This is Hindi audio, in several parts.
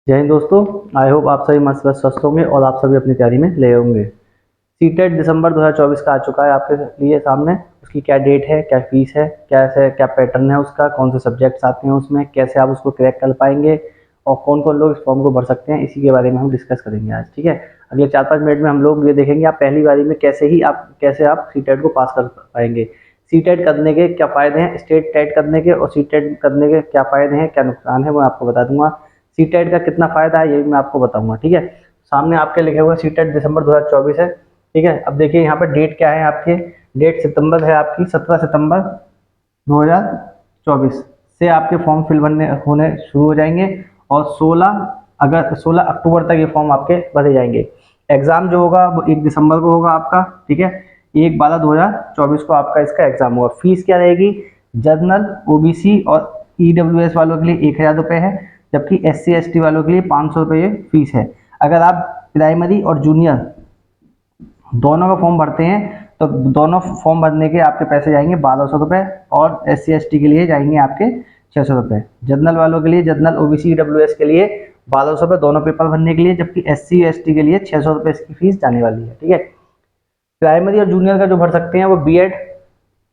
जय हिंद दोस्तों। आई होप आप सभी मस्त स्वस्थ होंगे और आप सभी अपनी तैयारी में ले होंगे। सीटेट दिसंबर 2024 का आ चुका है आपके लिए सामने। उसकी क्या डेट है, क्या फीस है, क्या पैटर्न है उसका, कौन से सब्जेक्ट्स आते हैं उसमें, कैसे आप उसको क्रैक कर पाएंगे और कौन कौन लोग इस फॉर्म को भर सकते हैं, इसी के बारे में हम डिस्कस करेंगे आज। ठीक है, अगले 4-5 मिनट में हम लोग ये देखेंगे आप पहली बारी में कैसे आप सीटेट को पास कर पाएंगे। सीटेट करने के क्या फ़ायदे हैं, स्टेट टेट करने के और सीटेट करने के क्या फ़ायदे हैं, क्या नुकसान है, वो आपको बता दूंगा। सीटेट का कितना फ़ायदा है ये भी मैं आपको बताऊंगा। ठीक है, सामने आपके लिखे हुए सीटेट दिसंबर 2024 है। ठीक है, अब देखिए यहाँ पर डेट क्या है आपके। डेट सितंबर है आपकी 17 सितंबर 2024 से आपके फॉर्म फिल बनने होने शुरू हो जाएंगे और 16 अक्टूबर तक ये फॉर्म आपके भरे जाएंगे। एग्ज़ाम जो होगा वो 1 दिसंबर को होगा आपका। ठीक है, 1/12/2024 को आपका इसका एग्ज़ाम होगा। फीस क्या रहेगी, जनरल, ओबीसी और ईडब्ल्यूएस वालों के लिए 1000 रुपये है, जबकि SC ST वालों के लिए 500 रुपये फीस है। अगर आप प्राइमरी और जूनियर दोनों का फॉर्म भरते हैं तो दोनों फॉर्म भरने के आपके पैसे जाएंगे 1200 रुपये और SC ST के लिए जाएंगे आपके 600 रुपये। जनरल वालों के लिए, जनरल OBC EWS के लिए 1200 रुपये दोनों पेपर भरने के लिए, जबकि SC ST के लिए 600 रुपये इसकी फीस जाने वाली है। ठीक है, प्राइमरी और जूनियर का जो भर सकते हैं वो BEd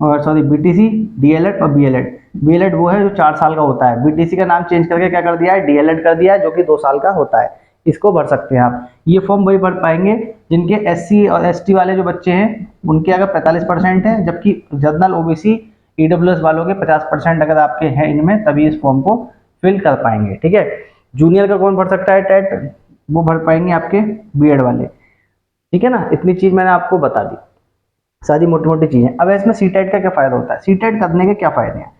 और BTC, DLED और BLED। BLED वो है जो 4 साल का होता है। BTC का नाम चेंज करके क्या कर दिया है, DLED कर दिया है, जो कि 2 साल का होता है। इसको भर सकते हैं आप। ये फॉर्म वही भर पाएंगे जिनके SC और ST वाले जो बच्चे हैं उनके अगर 45% है, जबकि जनरल OBC EWS वालों के 50% अगर आपके हैं इनमें, तभी इस फॉर्म को फिल कर पाएंगे। ठीक है, जूनियर का कौन भर सकता है टेट, वो भर पाएंगे आपके BEd वाले। ठीक है ना, इतनी चीज मैंने आपको बता दी, सारी मोटी मोटी चीजें। अब इसमें सीटेट का क्या फायदा होता है, सीटेट करने के क्या फायदे हैं।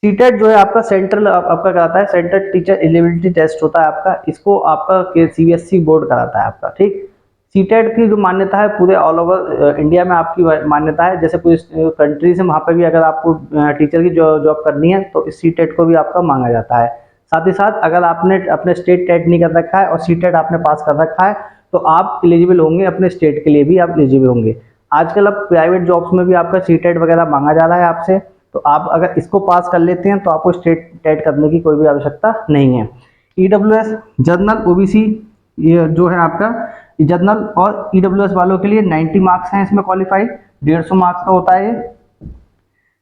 सीटेट जो है आपका सेंट्रल आपका कराता है, सेंट्रल टीचर एलिजिबिलिटी टेस्ट होता है आपका। इसको आपका CBSE बोर्ड कराता है आपका। ठीक, सीटेट की जो मान्यता है पूरे ऑल ओवर इंडिया में आपकी मान्यता है। जैसे पूरी कंट्रीज है, वहाँ पे भी अगर आपको टीचर की जॉब करनी है तो इस सीटेट को भी आपका मांगा जाता है। साथ ही साथ अगर आपने अपने स्टेट टेट नहीं कर रखा है और सीटेट आपने पास कर रखा है तो आप एलिजिबल होंगे, अपने स्टेट के लिए भी आप एलिजिबल होंगे। आजकल अब प्राइवेट जॉब्स में भी आपका सीटेट वगैरह मांगा जा रहा है आपसे, तो आप अगर इसको पास कर लेते हैं तो आपको स्टेट टेट करने की कोई भी आवश्यकता नहीं है। EWS, जनरल OBC, ये जो है आपका जनरल और EWS वालों के लिए 90 मार्क्स हैं इसमें क्वालिफाइड, 150 मार्क्स का होता है ये,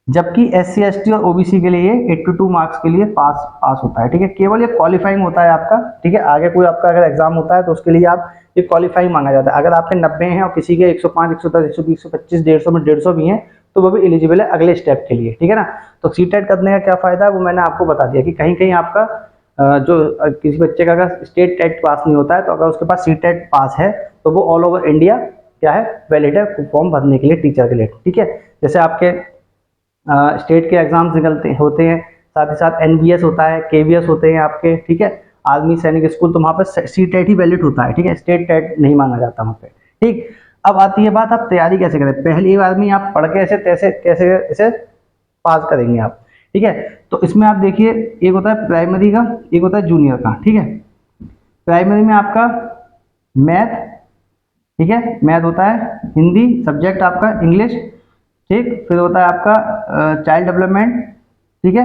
जबकि SC ST और OBC के लिए 82 मार्क्स के लिए पास होता है। ठीक है, केवल ये क्वालिफाइंग होता है आपका। ठीक है, आगे कोई आपका अगर एग्जाम होता है तो उसके लिए आप ये क्वालिफाइंग मांगा जाता है। अगर आपके 90 हैं और किसी के 105, 110, 120, 125, 150 में 150 भी हैं तो वो भी एलिजिबल है अगले स्टेप के लिए। ठीक है ना, तो सीटेट करने का क्या फायदा है वो मैंने आपको बता दिया कि कहीं कहीं आपका किसी बच्चे का अगर स्टेट टेट पास नहीं होता है तो अगर उसके पास सीटेट पास है तो वो ऑल ओवर इंडिया क्या है, वैलिड है फॉर्म भरने के लिए, टीचर के लिए। ठीक है, जैसे आपके स्टेट के एग्जाम्स निकलते होते हैं, साथ ही साथ NBS होता है, KVS होते हैं आपके। ठीक है, आर्मी सैनिक स्कूल, तो वहाँ पर सीटेट ही वैलिड होता है। ठीक है, स्टेट टेट नहीं मांगा जाता वहाँ पे। ठीक, अब आती है बात आप तैयारी कैसे करें। पहली बार में आप पढ़ के ऐसे तैसे कैसे इसे पास करेंगे आप। ठीक है, तो इसमें आप देखिए, एक होता है प्राइमरी का, एक होता है जूनियर का। ठीक है, प्राइमरी में आपका मैथ, ठीक है, मैथ होता है, हिंदी सब्जेक्ट आपका, इंग्लिश। ठीक, फिर होता है आपका चाइल्ड डेवलपमेंट। ठीक है,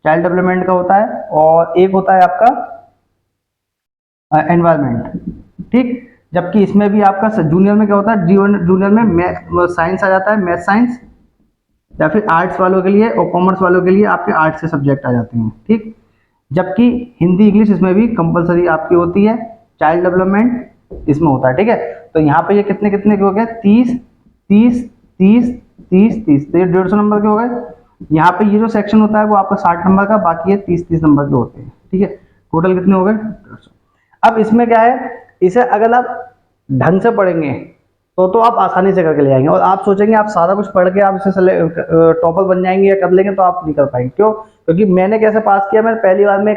चाइल्ड डेवलपमेंट का होता है, और एक होता है आपका एनवायरमेंट। ठीक, जबकि इसमें भी आपका जूनियर में क्या होता है, जूनियर में मैथ साइंस आ जाता है, मैथ साइंस, या फिर आर्ट्स वालों के लिए और कॉमर्स वालों के लिए आपके आर्ट्स से सब्जेक्ट आ जाते हैं। ठीक, जबकि हिंदी इंग्लिश इसमें भी कंपलसरी आपकी होती है, चाइल्ड डेवलपमेंट इसमें होता है। ठीक है, तो यहाँ पे ये कितने कितने के हो गए, 30 30 30 30 30, तो ये 150 नंबर के हो गए। यहाँ पे ये जो सेक्शन होता है वो आपका 60 नंबर का, बाकी ये 30-30 नंबर के होते हैं। ठीक है, टोटल कितने हो गए, 150। अब इसमें क्या है, इसे अगर आप ढंग से पढ़ेंगे तो आप आसानी से करके ले जाएंगे। और आप सोचेंगे आप सारा कुछ पढ़ के आप इसे टॉपर बन जाएंगे या कर लेंगे, तो आप नहीं कर पाएंगे। क्यों, क्योंकि मैंने कैसे पास किया, मैंने पहली बार में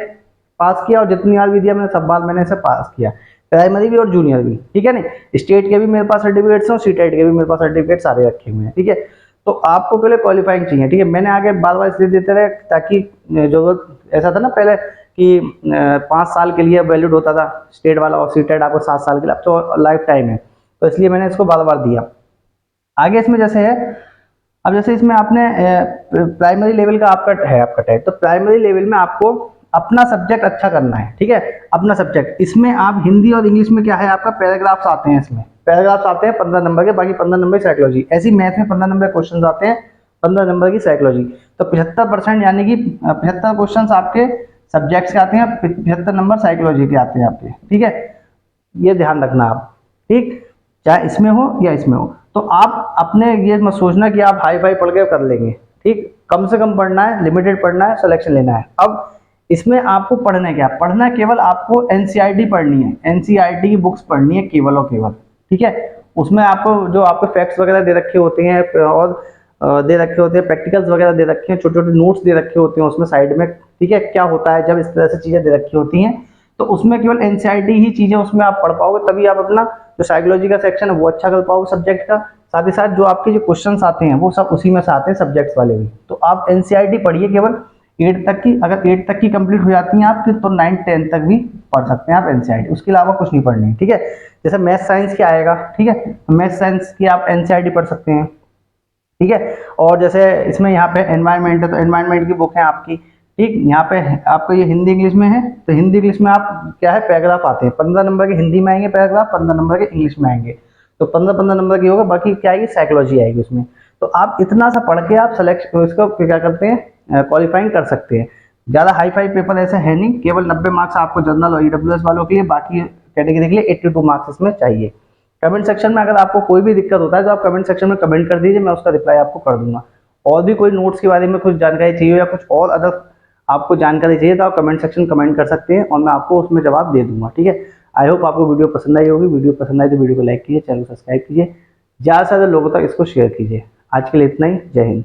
पास किया और जितनी बार भी दिया मैंने सब बार मैंने इसे पास किया, प्राइमरी भी और जूनियर भी। ठीक है नहीं, स्टेट के भी मेरे पास सर्टिफिकेट्स हैं और सीटेट के भी मेरे पास सर्टिफिकेट सारे रखे हुए हैं। ठीक है, तो आपको पहले क्वालिफाइंग चाहिए। ठीक है, मैंने आगे बार बार इसलिए देते रहे ताकि जरूरत, ऐसा था ना पहले कि 5 साल के लिए वैलिड होता था स्टेट वाला और सीटेट आपको 7 साल के लिए, अब तो लाइफ टाइम है, तो इसलिए मैंने इसको बार बार दिया। आगे इसमें जैसे है, अब जैसे इसमें आपने प्राइमरी लेवल का आपका है आपका टेट, तो प्राइमरी लेवल में आपको अपना सब्जेक्ट अच्छा करना है, ठीक है, अपना सब्जेक्ट। इसमें आप हिंदी और इंग्लिश में क्या है आपका पैराग्राफ्स आते हैं, इसमें पैराग्राफ्स आते हैं 15 नंबर के, बाकी 15 नंबर की साइकोलॉजी। ऐसी मैथ में 15 नंबर क्वेश्चन आते हैं, 15 नंबर की साइकोलॉजी। तो 75% यानी कि 75 क्वेश्चन आपके सब्जेक्ट्स के आते हैं, 75 नंबर साइकोलॉजी के आते हैं आपके, ठीक है, ये ध्यान रखना आप, ठीक, चाहे इसमें हो या इसमें हो। तो आप अपने ये मत सोचना कि आप हाई फाई पढ़ के कर लेंगे, ठीक, कम से कम पढ़ना है, लिमिटेड पढ़ना है, सिलेक्शन लेना है। अब इसमें आपको पढ़ना है क्या, पढ़ना केवल आपको एनसीईआरटी पढ़नी है, एनसीईआरटी की बुक्स पढ़नी है केवल और केवल, ठीक है। उसमें आपको जो आपको फैक्ट्स वगैरह दे रखे होते हैं और दे रखे होते हैं, प्रैक्टिकल्स वगैरह दे रखे हैं, छोटे छोटे नोट्स दे रखे होते हैं उसमें साइड में, ठीक है। क्या होता है जब इस तरह से चीज़ें दे रखी होती हैं, तो उसमें केवल एनसीईआरटी ही चीज़ें उसमें आप पढ़ पाओगे, तभी आप अपना जो साइकोलॉजी का सेक्शन है वो अच्छा कर पाओगे सब्जेक्ट का। साथ ही साथ जो आपके जो क्वेश्चंस आते हैं वो सब उसी में से आते हैं, सब्जेक्ट्स वाले भी। तो आप एनसीईआरटी पढ़िए केवल 8 तक की, अगर 8 तक की कंप्लीट हो जाती हैं आप, फिर तो 9 10 तक भी पढ़ सकते हैं आप एनसीईआरटी, उसके अलावा कुछ नहीं पढ़नी है, ठीक है। जैसे मैथ साइंस की आएगा, ठीक है, मैथ साइंस की आप एनसीईआरटी पढ़ सकते हैं, ठीक है। और जैसे इसमें यहाँ पे एनवायरनमेंट है, तो एनवायरनमेंट की बुक है आपकी, ठीक। यहाँ पे आपको ये हिंदी इंग्लिश में है, तो हिंदी इंग्लिश में आप क्या है पैराग्राफ आते हैं, 15 नंबर के हिंदी में आएंगे पैराग्राफ, 15 नंबर के इंग्लिश में आएंगे। तो 15 नंबर की होगा, बाकी क्या आएगी साइकोलॉजी आएगी उसमें। तो आप इतना सा पढ़ के आप सेलेक्ट इसको क्या करते हैं, क्वालिफाइंग कर सकते हैं। ज़्यादा हाई फाई पेपर ऐसे है नहीं, केवल 90 मार्क्स आपको जनरल और ईडब्ल्यूएस वालों के लिए, बाकी कैटेगरी के लिए 82 मार्क्स इसमें चाहिए। कमेंट सेक्शन में अगर आपको कोई भी दिक्कत होता है तो आप कमेंट सेक्शन में कमेंट कर दीजिए, मैं उसका रिप्लाई आपको कर दूंगा। और भी कोई नोट्स के बारे में कुछ जानकारी चाहिए या कुछ और अदर आपको जानकारी चाहिए तो आप कमेंट सेक्शन कमेंट कर सकते हैं और मैं आपको उसमें जवाब दे दूंगा, ठीक है। आई होप आपको वीडियो पसंद आई होगी। वीडियो पसंद आई तो वीडियो को लाइक कीजिए, चैनल को सब्सक्राइब कीजिए, ज़्यादा से ज़्यादा लोगों तक इसको शेयर कीजिए। आज के लिए इतना ही, जय हिंद।